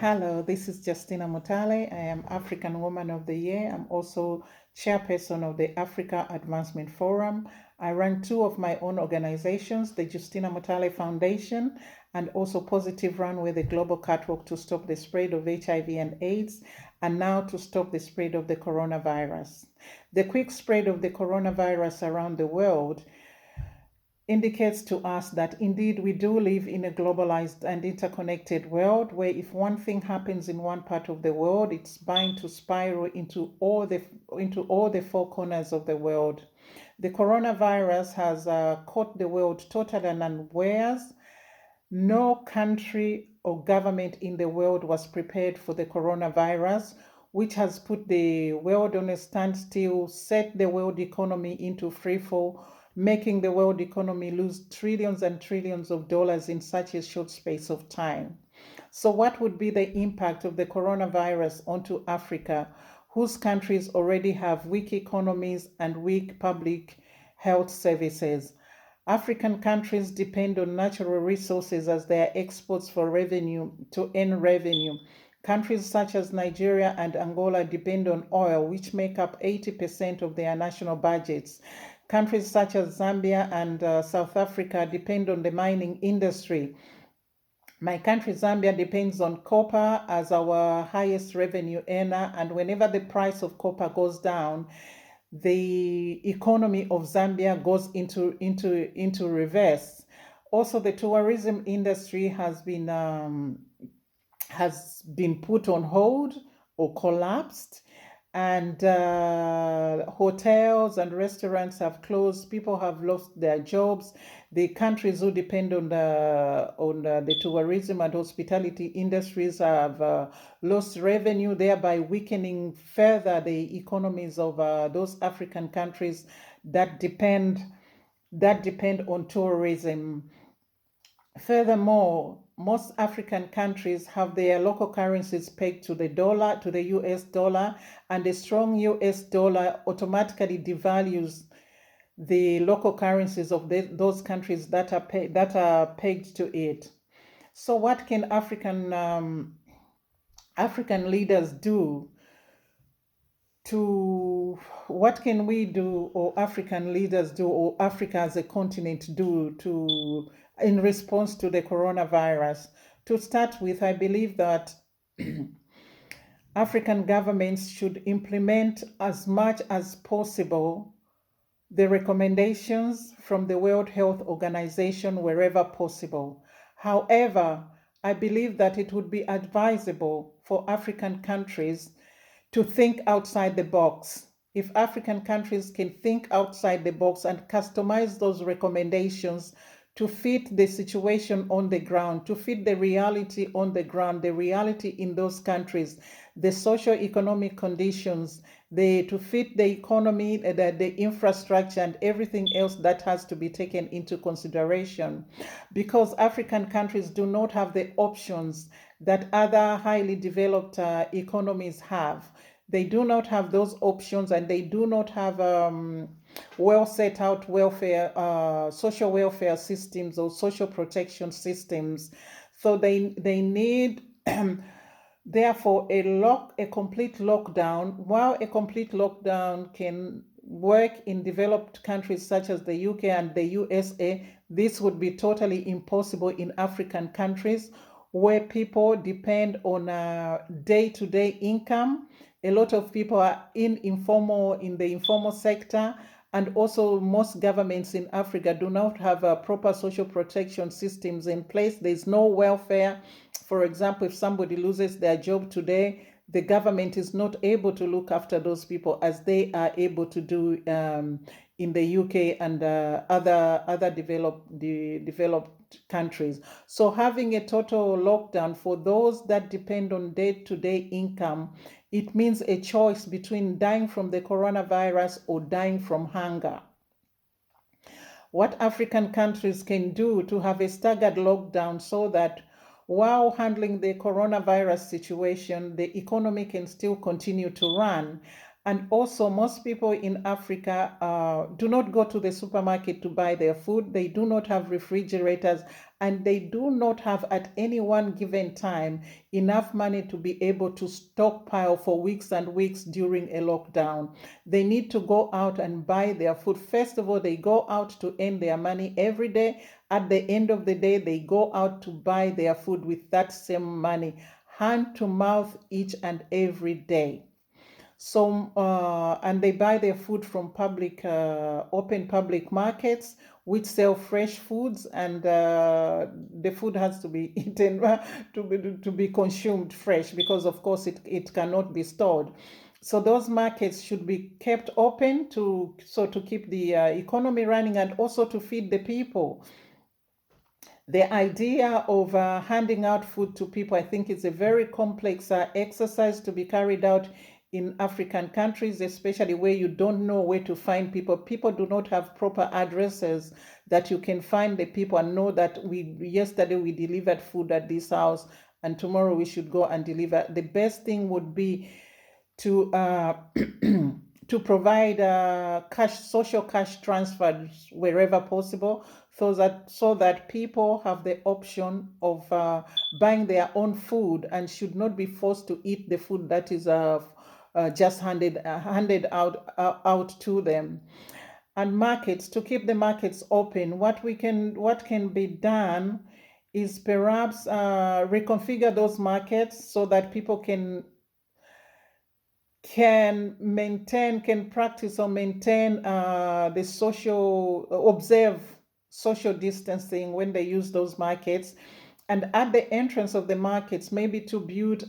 Hello, this is Justina Mutale. I am African Woman of the Year. I'm also chairperson of the Africa Advancement Forum. I run two of my own organizations, the Justina Mutale Foundation and also Positive Run with the Global Catwalk to stop the spread of HIV and AIDS, and now to stop the spread of the coronavirus. The quick spread of the coronavirus around the world indicates to us that indeed we do live in a globalized and interconnected world where if one thing happens in one part of the world, it's bound to spiral into all the four corners of the world. The coronavirus has caught the world totally unawares. No country or government in the world was prepared for the coronavirus, which has put the world on a standstill, set the world economy into free fall, making the world economy lose trillions and trillions of dollars in such a short space of time. So, what would be the impact of the coronavirus onto Africa, whose countries already have weak economies and weak public health services? African countries depend on natural resources as their exports for revenue to earn revenue. Countries such as Nigeria and Angola depend on oil, which make up 80% of their national budgets. Countries such as Zambia and South Africa depend on the mining industry. My country, Zambia, depends on copper as our highest revenue earner, and whenever the price of copper goes down, the economy of Zambia goes into reverse. Also, the tourism industry has been put on hold or collapsed, and hotels and restaurants have closed. People have lost their jobs. The countries who depend on the tourism and hospitality industries have lost revenue, thereby weakening further the economies of those African countries that depend on tourism. Furthermore, most African countries have their local currencies pegged to the dollar, to the US dollar, and a strong US dollar automatically devalues the local currencies of those countries that are pegged to it. So, what can African leaders do to what can we do, or African leaders do, or Africa as a continent do to in response to the coronavirus? To start with, I believe that African governments should implement as much as possible the recommendations from the World Health Organization wherever possible. However, I believe that it would be advisable for African countries to think outside the box. If African countries can think outside the box and customize those recommendations to fit the situation on the ground, to fit the reality on the ground, the reality in those countries, the socio-economic conditions, to fit the economy, the infrastructure, and everything else that has to be taken into consideration. Because African countries do not have the options that other highly developed economies have. They do not have those options, and they do not have well set out social welfare systems or social protection systems. So they need therefore a complete lockdown. While a complete lockdown can work in developed countries such as the UK and the USA, this would be totally impossible in African countries where people depend on day-to-day income. A lot of people are in the informal sector, and also most governments in Africa do not have proper social protection systems in place. There's no welfare. For example, if somebody loses their job today, the government is not able to look after those people as they are able to do in the UK and other developed countries. So having a total lockdown for those that depend on day-to-day income, it means a choice between dying from the coronavirus or dying from hunger. What African countries can do to have a staggered lockdown so that while handling the coronavirus situation, the economy can still continue to run. And also, most people in Africa do not go to the supermarket to buy their food. They do not have refrigerators, and they do not have, at any one given time, enough money to be able to stockpile for weeks and weeks during a lockdown. They need to go out and buy their food. First of all, they go out to earn their money every day. At the end of the day, they go out to buy their food with that same money, hand to mouth, each and every day. So, and they buy their food from open public markets, which sell fresh foods, and the food has to be eaten, to be consumed fresh, because of course it cannot be stored. So those markets should be kept open to keep the economy running, and also to feed the people. The idea of handing out food to people, I think, is a very complex exercise to be carried out in African countries, especially where you don't know where to find people. People do not have proper addresses that you can find the people and know that yesterday we delivered food at this house and tomorrow we should go and deliver. The best thing would be to to provide social cash transfers wherever possible, so that people have the option of buying their own food and should not be forced to eat the food that is just handed out to them. And markets, to keep the markets open, what can be done is perhaps reconfigure those markets so that people can practice or maintain observe social distancing when they use those markets. And at the entrance of the markets, maybe to build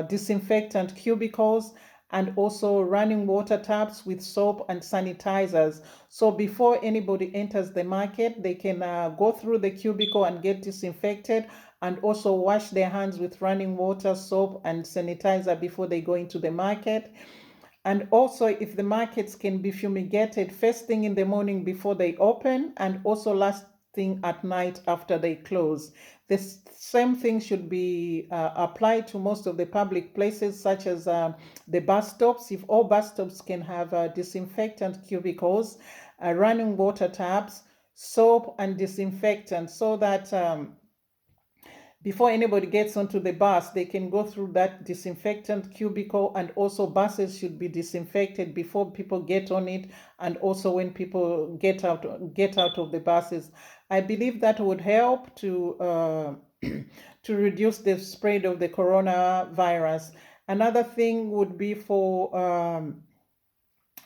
disinfectant cubicles, and also running water taps with soap and sanitizers. So before anybody enters the market, they can go through the cubicle and get disinfected, and also wash their hands with running water, soap, and sanitizer before they go into the market. And also, if the markets can be fumigated first thing in the morning before they open, and also last thing at night after they close. The same thing should be applied to most of the public places, such as the bus stops. If all bus stops can have disinfectant cubicles, running water taps, soap, and disinfectant, so that before anybody gets onto the bus, they can go through that disinfectant cubicle. And also, buses should be disinfected before people get on it, and also when people get out of the buses. I believe that would help to to reduce the spread of the coronavirus. Another thing would be for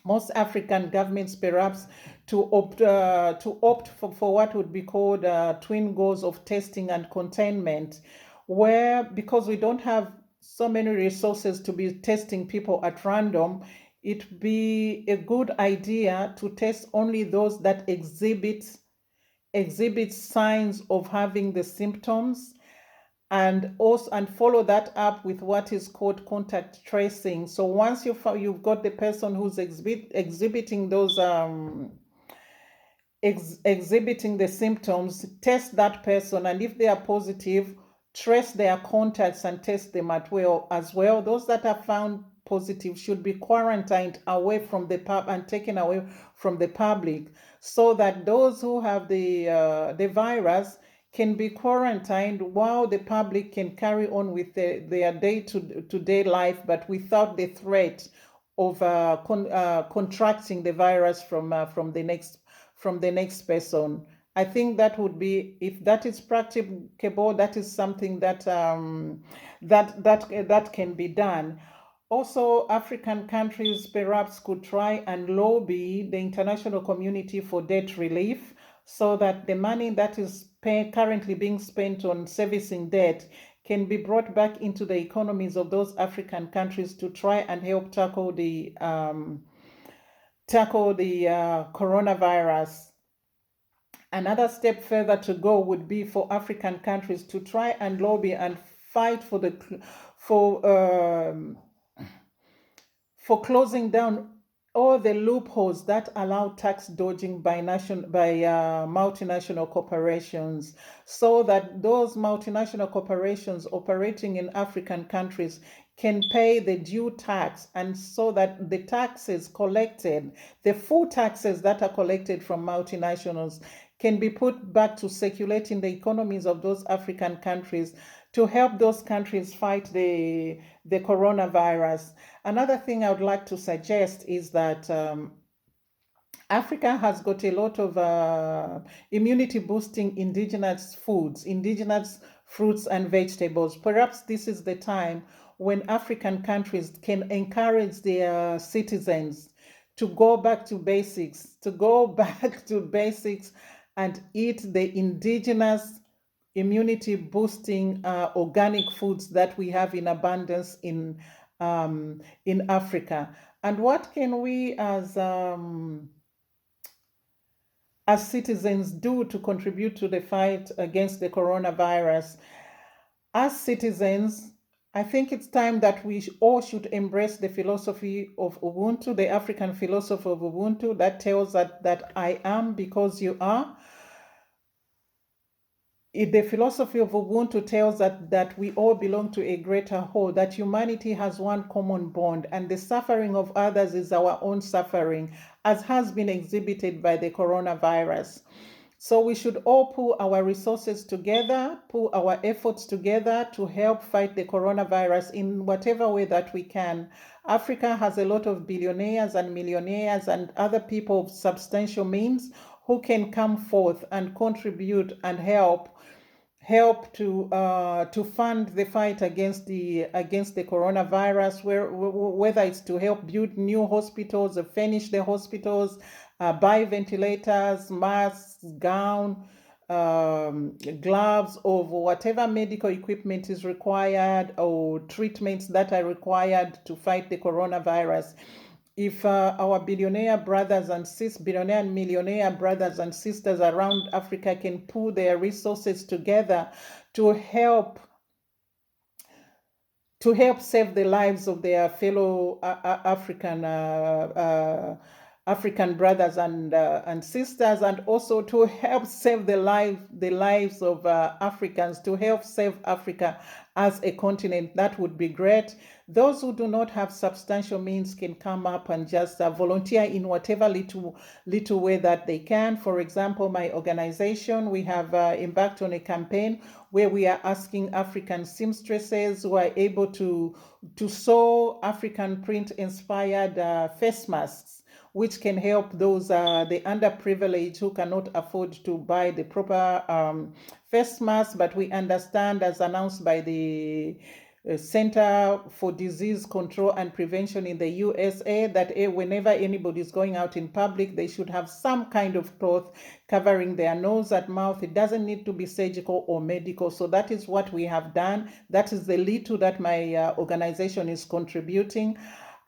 most African governments perhaps to opt for what would be called twin goals of testing and containment, where, because we don't have so many resources to be testing people at random, it'd be a good idea to test only those that exhibit signs of having the symptoms, and also follow that up with what is called contact tracing. So once you've got the person who's exhibiting those exhibiting the symptoms, test that person, and if they are positive, trace their contacts and test them as well. Those that are found positive should be quarantined away from the pub and taken away from the public, so that those who have the virus can be quarantined, while the public can carry on with their day-to-day life, but without the threat of contracting the virus from the next person. I think that would be, if that is practicable, that is something that that can be done. Also, African countries perhaps could try and lobby the international community for debt relief, so that the money that is currently being spent on servicing debt can be brought back into the economies of those African countries to try and help tackle the coronavirus. Another step further to go would be for African countries to try and lobby and fight for closing down all the loopholes that allow tax dodging by multinational corporations, so that those multinational corporations operating in African countries can pay the due tax, and so that the taxes collected, the full taxes that are collected from multinationals, can be put back to circulating the economies of those African countries to help those countries fight the coronavirus. Another thing I would like to suggest is that Africa has got a lot of immunity boosting indigenous foods, indigenous fruits and vegetables. Perhaps this is the time when African countries can encourage their citizens to go back to basics, and eat the indigenous immunity boosting organic foods that we have in abundance in Africa. And what can we as citizens do to contribute to the fight against the coronavirus? As citizens, I think it's time that we all should embrace the philosophy of Ubuntu, the African philosophy of Ubuntu that tells us that I am because you are. The philosophy of Ubuntu tells us that we all belong to a greater whole, that humanity has one common bond, and the suffering of others is our own suffering, as has been exhibited by the coronavirus. So we should all pull our resources together, pull our efforts together to help fight the coronavirus in whatever way that we can. Africa has a lot of billionaires and millionaires and other people of substantial means who can come forth and contribute and help to fund the fight against the coronavirus, whether it's to help build new hospitals, furnish the hospitals, buy ventilators, masks, gown, gloves, or whatever medical equipment is required, or treatments that are required to fight the coronavirus. If our billionaire and millionaire brothers and sisters around Africa can pool their resources together to help save the lives of their fellow African brothers and sisters, and also to help save the lives of Africans, to help save Africa as a continent, that would be great. Those who do not have substantial means can come up and just volunteer in whatever little way that they can. For example, my organization, we have embarked on a campaign where we are asking African seamstresses who are able to sew African print inspired face masks, which can help those the underprivileged who cannot afford to buy the proper face mask. But we understand, as announced by the Center for Disease Control and Prevention in the USA, that whenever anybody is going out in public, they should have some kind of cloth covering their nose and mouth. It doesn't need to be surgical or medical. So that is what we have done. That is the little that my organization is contributing.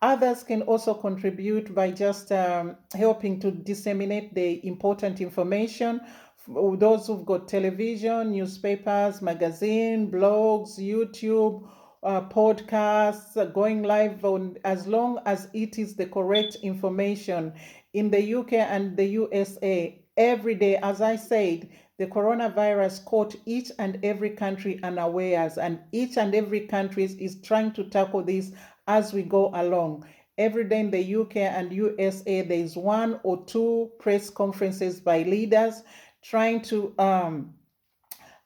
Others can also contribute by just helping to disseminate the important information. Those who've got television, newspapers, magazine, blogs, YouTube, podcasts, going live on, as long as it is the correct information. In the UK and the USA, every day, as I said, the coronavirus caught each and every country unawares, and each and every country is trying to tackle this as we go along. Every day in the UK and USA, there is 1 or 2 press conferences by leaders trying to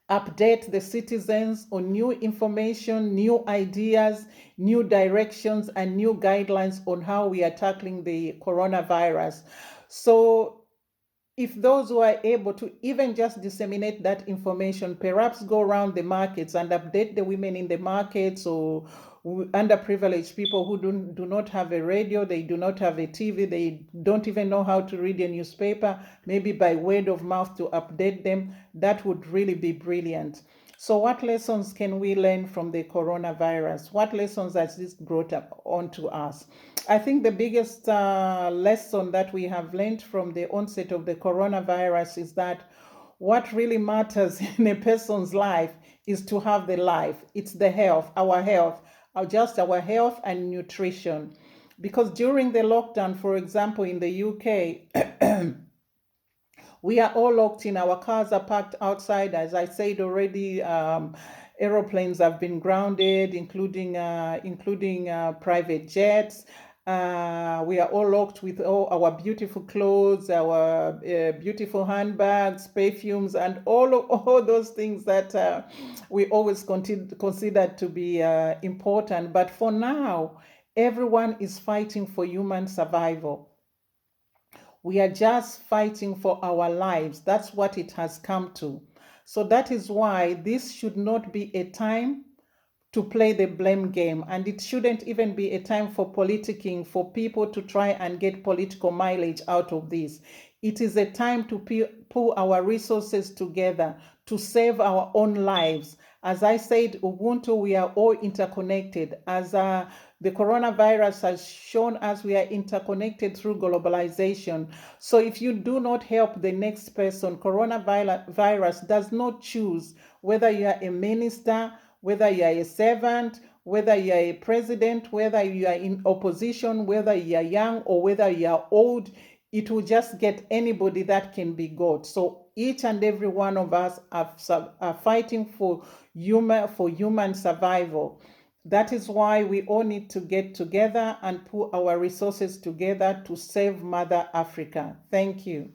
update the citizens on new information, new ideas, new directions, and new guidelines on how we are tackling the coronavirus. So if those who are able to even just disseminate that information, perhaps go around the markets and update the women in the markets, or underprivileged people who do not have a radio, they do not have a TV, they don't even know how to read a newspaper, maybe by word of mouth to update them, that would really be brilliant. So what lessons can we learn from the coronavirus? What lessons has this brought up onto us? I think the biggest lesson that we have learned from the onset of the coronavirus is that what really matters in a person's life is to have the life. It's the health, our health and nutrition. Because during the lockdown, for example, in the UK, we are all locked in. Our cars are parked outside, as I said already. Aeroplanes have been grounded, including private jets. We are all locked with all our beautiful clothes, our beautiful handbags, perfumes, and all those things that we always consider to be important. But for now, everyone is fighting for human survival. We are just fighting for our lives. That's what it has come to. So that is why this should not be a time to play the blame game, and it shouldn't even be a time for politicking, for people to try and get political mileage out of this. It is a time to pull our resources together to save our own lives. As I said, Ubuntu, we are all interconnected. As the coronavirus has shown us, we are interconnected through globalization. So if you do not help the next person, coronavirus does not choose whether you are a minister, whether you are a servant, whether you are a president, whether you are in opposition, whether you are young or whether you are old. It will just get anybody that can be got. So each and every one of us are fighting for human survival. That is why we all need to get together and put our resources together to save Mother Africa. Thank you.